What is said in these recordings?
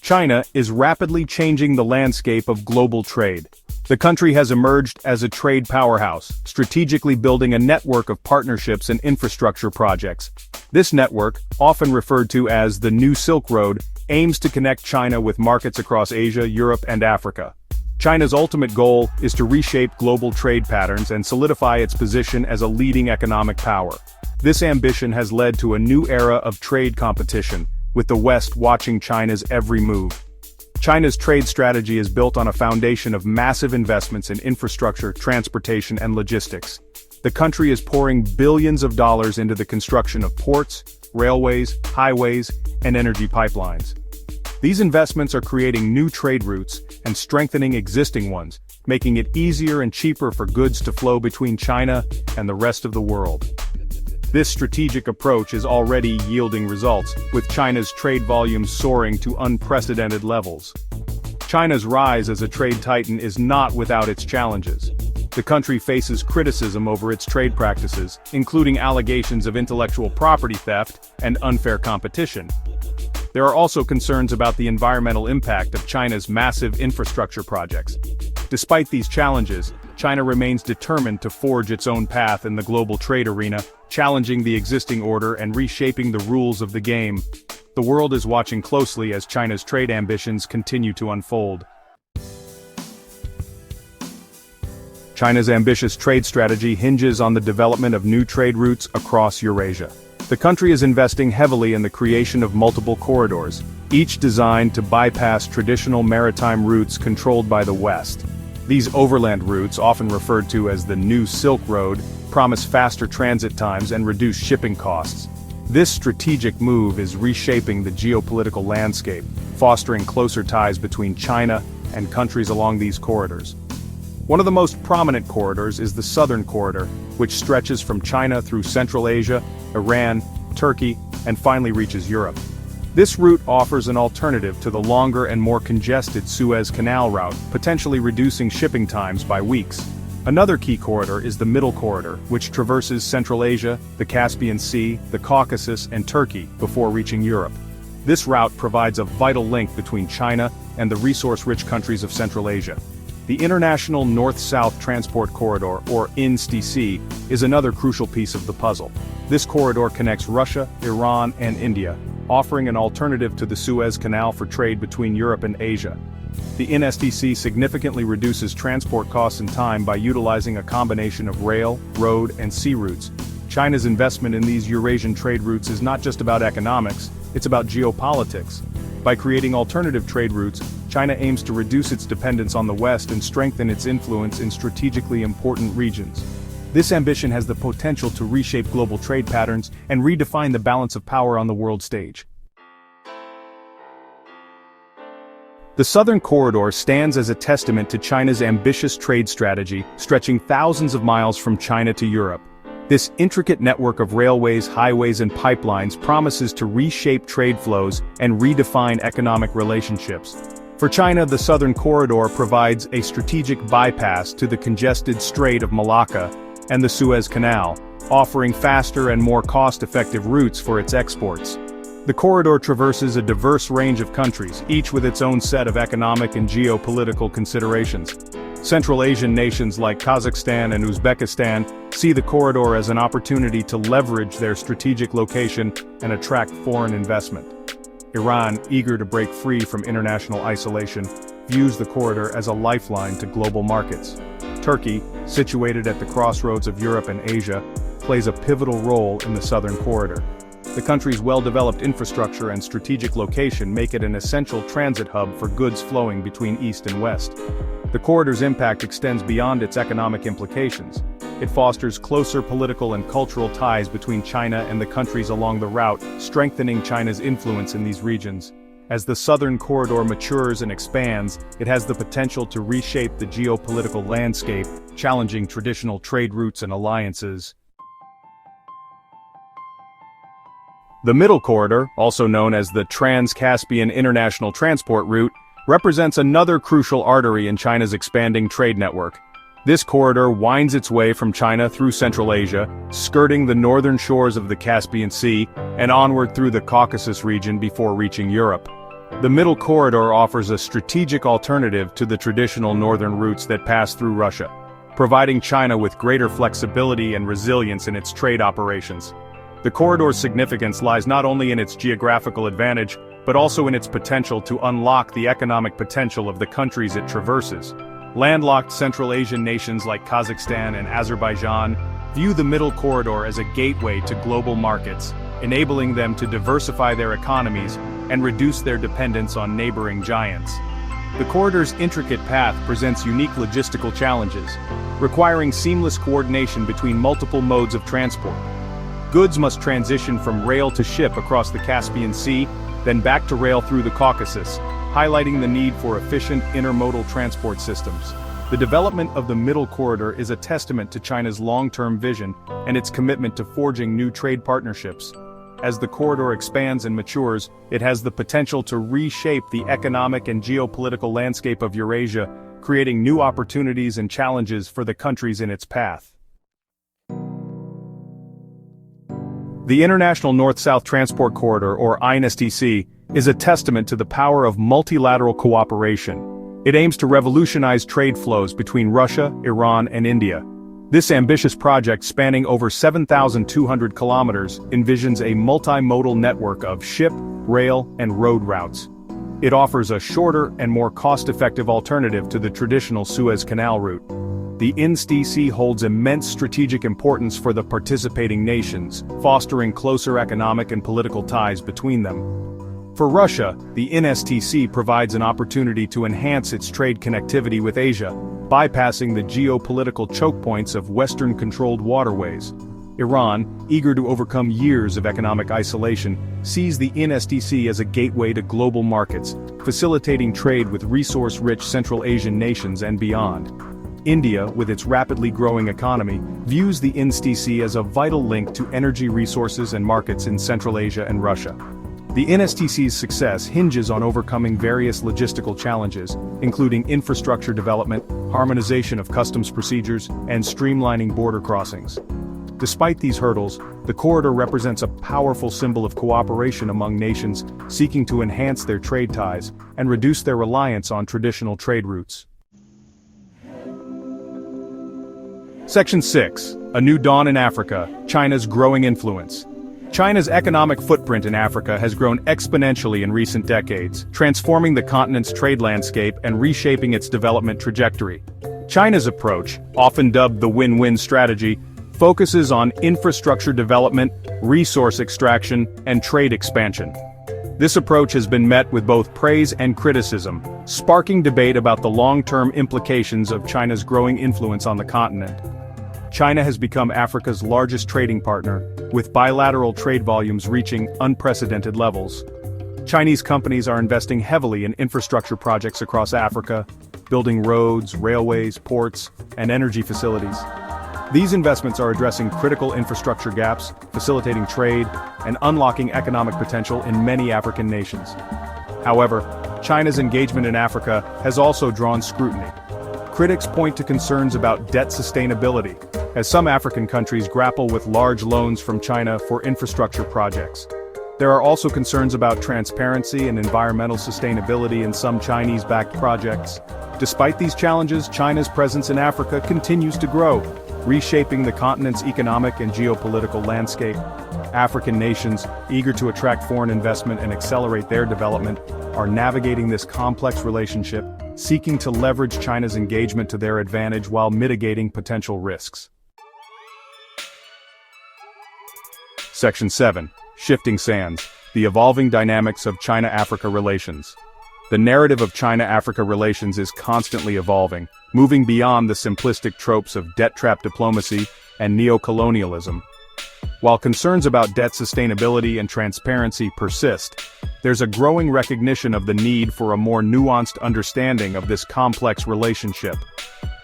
China is rapidly changing the landscape of global trade. The country has emerged as a trade powerhouse, strategically building a network of partnerships and infrastructure projects. This network, often referred to as the New Silk Road, aims to connect China with markets across Asia, Europe, and Africa. China's ultimate goal is to reshape global trade patterns and solidify its position as a leading economic power. This ambition has led to a new era of trade competition, with the West watching China's every move. China's trade strategy is built on a foundation of massive investments in infrastructure, transportation, and logistics. The country is pouring billions of dollars into the construction of ports, railways, highways, and energy pipelines. These investments are creating new trade routes and strengthening existing ones, making it easier and cheaper for goods to flow between China and the rest of the world. This strategic approach is already yielding results, with China's trade volumes soaring to unprecedented levels. China's rise as a trade titan is not without its challenges. The country faces criticism over its trade practices, including allegations of intellectual property theft and unfair competition. There are also concerns about the environmental impact of China's massive infrastructure projects. Despite these challenges, China remains determined to forge its own path in the global trade arena, challenging the existing order and reshaping the rules of the game. The world is watching closely as China's trade ambitions continue to unfold. China's ambitious trade strategy hinges on the development of new trade routes across Eurasia. The country is investing heavily in the creation of multiple corridors, each designed to bypass traditional maritime routes controlled by the West. These overland routes, often referred to as the New Silk Road, promise faster transit times and reduce shipping costs. This strategic move is reshaping the geopolitical landscape, fostering closer ties between China and countries along these corridors. One of the most prominent corridors is the Southern Corridor, which stretches from China through Central Asia, Iran, Turkey, and finally reaches Europe. This route offers an alternative to the longer and more congested Suez Canal route, potentially reducing shipping times by weeks. Another key corridor is the Middle Corridor, which traverses Central Asia, the Caspian Sea, the Caucasus, and Turkey before reaching Europe. This route provides a vital link between China and the resource-rich countries of Central Asia. The International North-South Transport Corridor, or INSTC, is another crucial piece of the puzzle. This corridor connects Russia, Iran, and India, offering an alternative to the Suez Canal for trade between Europe and Asia. The INSTC significantly reduces transport costs and time by utilizing a combination of rail, road, and sea routes. China's investment in these Eurasian trade routes is not just about economics, it's about geopolitics. By creating alternative trade routes, China aims to reduce its dependence on the West and strengthen its influence in strategically important regions. This ambition has the potential to reshape global trade patterns and redefine the balance of power on the world stage. The Southern Corridor stands as a testament to China's ambitious trade strategy, stretching thousands of miles from China to Europe. This intricate network of railways, highways, and pipelines promises to reshape trade flows and redefine economic relationships. For China, the Southern Corridor provides a strategic bypass to the congested Strait of Malacca and the Suez Canal, offering faster and more cost-effective routes for its exports. The corridor traverses a diverse range of countries, each with its own set of economic and geopolitical considerations. Central Asian nations like Kazakhstan and Uzbekistan see the corridor as an opportunity to leverage their strategic location and attract foreign investment. Iran, eager to break free from international isolation, views the corridor as a lifeline to global markets. Turkey, situated at the crossroads of Europe and Asia, plays a pivotal role in the Southern Corridor. The country's well-developed infrastructure and strategic location make it an essential transit hub for goods flowing between East and West. The corridor's impact extends beyond its economic implications. It fosters closer political and cultural ties between China and the countries along the route, strengthening China's influence in these regions. As the Southern Corridor matures and expands, it has the potential to reshape the geopolitical landscape, challenging traditional trade routes and alliances. The Middle Corridor, also known as the Trans-Caspian International Transport Route, represents another crucial artery in China's expanding trade network. This corridor winds its way from China through Central Asia, skirting the northern shores of the Caspian Sea, and onward through the Caucasus region before reaching Europe. The Middle Corridor offers a strategic alternative to the traditional northern routes that pass through Russia, providing China with greater flexibility and resilience in its trade operations. The corridor's significance lies not only in its geographical advantage, but also in its potential to unlock the economic potential of the countries it traverses. Landlocked Central Asian nations like Kazakhstan and Azerbaijan view the Middle Corridor as a gateway to global markets, enabling them to diversify their economies and reduce their dependence on neighboring giants. The corridor's intricate path presents unique logistical challenges, requiring seamless coordination between multiple modes of transport. Goods must transition from rail to ship across the Caspian Sea, then back to rail through the Caucasus, highlighting the need for efficient intermodal transport systems. The development of the Middle Corridor is a testament to China's long-term vision and its commitment to forging new trade partnerships. As the corridor expands and matures, it has the potential to reshape the economic and geopolitical landscape of Eurasia, creating new opportunities and challenges for the countries in its path. The International North-South Transport Corridor, or INSTC, is a testament to the power of multilateral cooperation. It aims to revolutionize trade flows between Russia, Iran, and India. This ambitious project, spanning over 7,200 kilometers, envisions a multimodal network of ship, rail, and road routes. It offers a shorter and more cost-effective alternative to the traditional Suez Canal route. The INSTC holds immense strategic importance for the participating nations, fostering closer economic and political ties between them. For Russia, the INSTC provides an opportunity to enhance its trade connectivity with Asia, bypassing the geopolitical choke points of Western-controlled waterways. Iran, eager to overcome years of economic isolation, sees the INSTC as a gateway to global markets, facilitating trade with resource-rich Central Asian nations and beyond. India, with its rapidly growing economy, views the INSTC as a vital link to energy resources and markets in Central Asia and Russia. The INSTC's success hinges on overcoming various logistical challenges, including infrastructure development, harmonization of customs procedures, and streamlining border crossings. Despite these hurdles, the corridor represents a powerful symbol of cooperation among nations seeking to enhance their trade ties and reduce their reliance on traditional trade routes. Section 6. A New Dawn in Africa, China's Growing Influence. China's economic footprint in Africa has grown exponentially in recent decades, transforming the continent's trade landscape and reshaping its development trajectory. China's approach, often dubbed the win-win strategy, focuses on infrastructure development, resource extraction, and trade expansion. This approach has been met with both praise and criticism, sparking debate about the long-term implications of China's growing influence on the continent. China has become Africa's largest trading partner, with bilateral trade volumes reaching unprecedented levels. Chinese companies are investing heavily in infrastructure projects across Africa, building roads, railways, ports, and energy facilities. These investments are addressing critical infrastructure gaps, facilitating trade, and unlocking economic potential in many African nations. However, China's engagement in Africa has also drawn scrutiny. Critics point to concerns about debt sustainability, as some African countries grapple with large loans from China for infrastructure projects. There are also concerns about transparency and environmental sustainability in some Chinese-backed projects. Despite these challenges, China's presence in Africa continues to grow, reshaping the continent's economic and geopolitical landscape. African nations, eager to attract foreign investment and accelerate their development, are navigating this complex relationship, seeking to leverage China's engagement to their advantage while mitigating potential risks. Section 7. Shifting Sands, the evolving dynamics of China-Africa relations. The narrative of China-Africa relations is constantly evolving, moving beyond the simplistic tropes of debt-trap diplomacy and neo-colonialism. While concerns about debt sustainability and transparency persist, there's a growing recognition of the need for a more nuanced understanding of this complex relationship.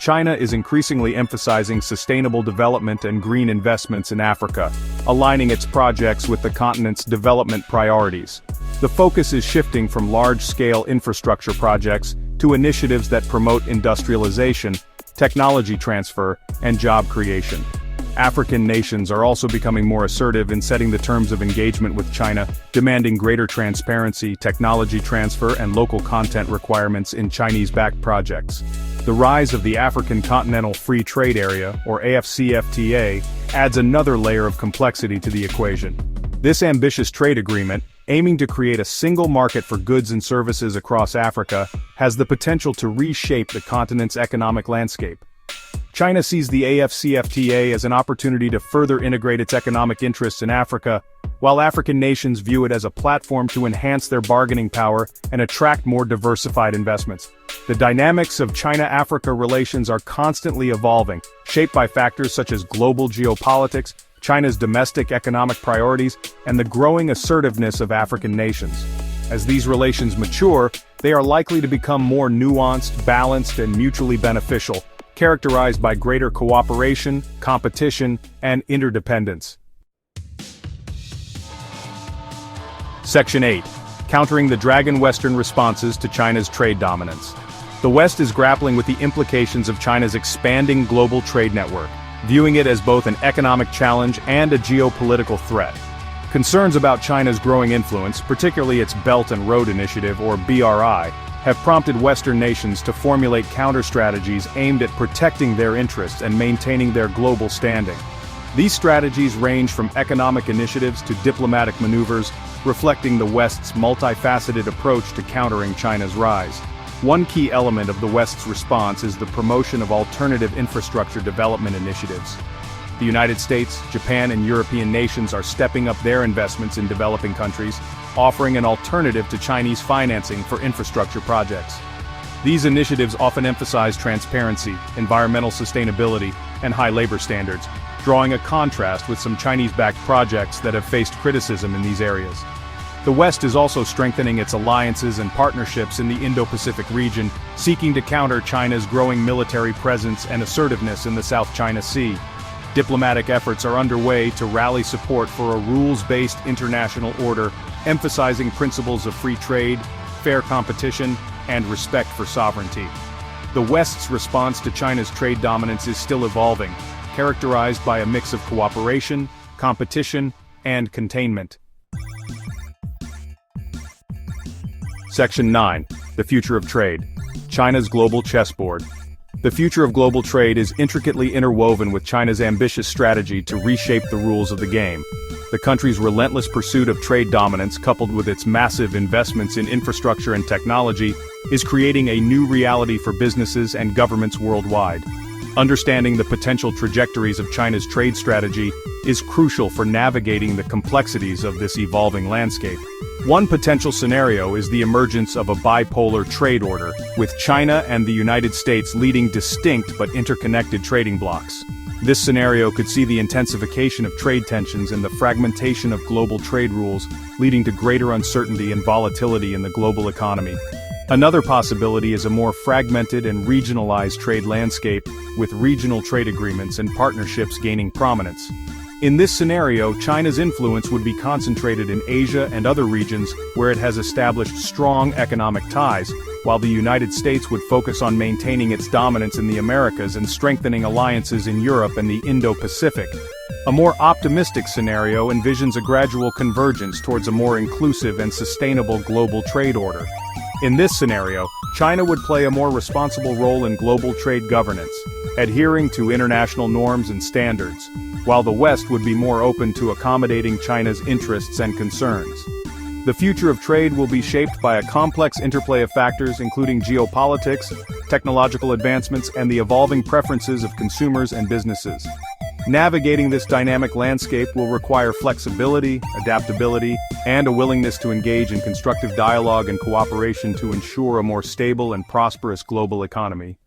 China is increasingly emphasizing sustainable development and green investments in Africa, aligning its projects with the continent's development priorities. The focus is shifting from large-scale infrastructure projects to initiatives that promote industrialization, technology transfer, and job creation. African nations are also becoming more assertive in setting the terms of engagement with China, demanding greater transparency, technology transfer, and local content requirements in Chinese-backed projects. The rise of the African Continental Free Trade Area, or AFCFTA, adds another layer of complexity to the equation. This ambitious trade agreement, aiming to create a single market for goods and services across Africa, has the potential to reshape the continent's economic landscape. China sees the AFCFTA as an opportunity to further integrate its economic interests in Africa, while African nations view it as a platform to enhance their bargaining power and attract more diversified investments. The dynamics of China-Africa relations are constantly evolving, shaped by factors such as global geopolitics, China's domestic economic priorities, and the growing assertiveness of African nations. As these relations mature, they are likely to become more nuanced, balanced, and mutually beneficial, characterized by greater cooperation, competition, and interdependence. Section 8. Countering the dragon Western responses to China's trade dominance. The West is grappling with the implications of China's expanding global trade network, viewing it as both an economic challenge and a geopolitical threat. Concerns about China's growing influence, particularly its Belt and Road Initiative, or BRI, have prompted Western nations to formulate counter-strategies aimed at protecting their interests and maintaining their global standing. These strategies range from economic initiatives to diplomatic maneuvers, reflecting the West's multifaceted approach to countering China's rise. One key element of the West's response is the promotion of alternative infrastructure development initiatives. The United States, Japan, and European nations are stepping up their investments in developing countries, offering an alternative to Chinese financing for infrastructure projects. These initiatives often emphasize transparency, environmental sustainability, and high labor standards, drawing a contrast with some Chinese-backed projects that have faced criticism in these areas. The West is also strengthening its alliances and partnerships in the Indo-Pacific region, seeking to counter China's growing military presence and assertiveness in the South China Sea. Diplomatic efforts are underway to rally support for a rules-based international order, emphasizing principles of free trade, fair competition, and respect for sovereignty. The West's response to China's trade dominance is still evolving, characterized by a mix of cooperation, competition, and containment. Section 9. The Future of Trade. China's Global Chessboard. The future of global trade is intricately interwoven with China's ambitious strategy to reshape the rules of the game. The country's relentless pursuit of trade dominance, coupled with its massive investments in infrastructure and technology, is creating a new reality for businesses and governments worldwide. Understanding the potential trajectories of China's trade strategy is crucial for navigating the complexities of this evolving landscape. One potential scenario is the emergence of a bipolar trade order, with China and the United States leading distinct but interconnected trading blocs. This scenario could see the intensification of trade tensions and the fragmentation of global trade rules, leading to greater uncertainty and volatility in the global economy. Another possibility is a more fragmented and regionalized trade landscape, with regional trade agreements and partnerships gaining prominence. In this scenario, China's influence would be concentrated in Asia and other regions where it has established strong economic ties, while the United States would focus on maintaining its dominance in the Americas and strengthening alliances in Europe and the Indo-Pacific. A more optimistic scenario envisions a gradual convergence towards a more inclusive and sustainable global trade order. In this scenario, China would play a more responsible role in global trade governance, adhering to international norms and standards, while the West would be more open to accommodating China's interests and concerns. The future of trade will be shaped by a complex interplay of factors including geopolitics, technological advancements, and the evolving preferences of consumers and businesses. Navigating this dynamic landscape will require flexibility, adaptability, and a willingness to engage in constructive dialogue and cooperation to ensure a more stable and prosperous global economy.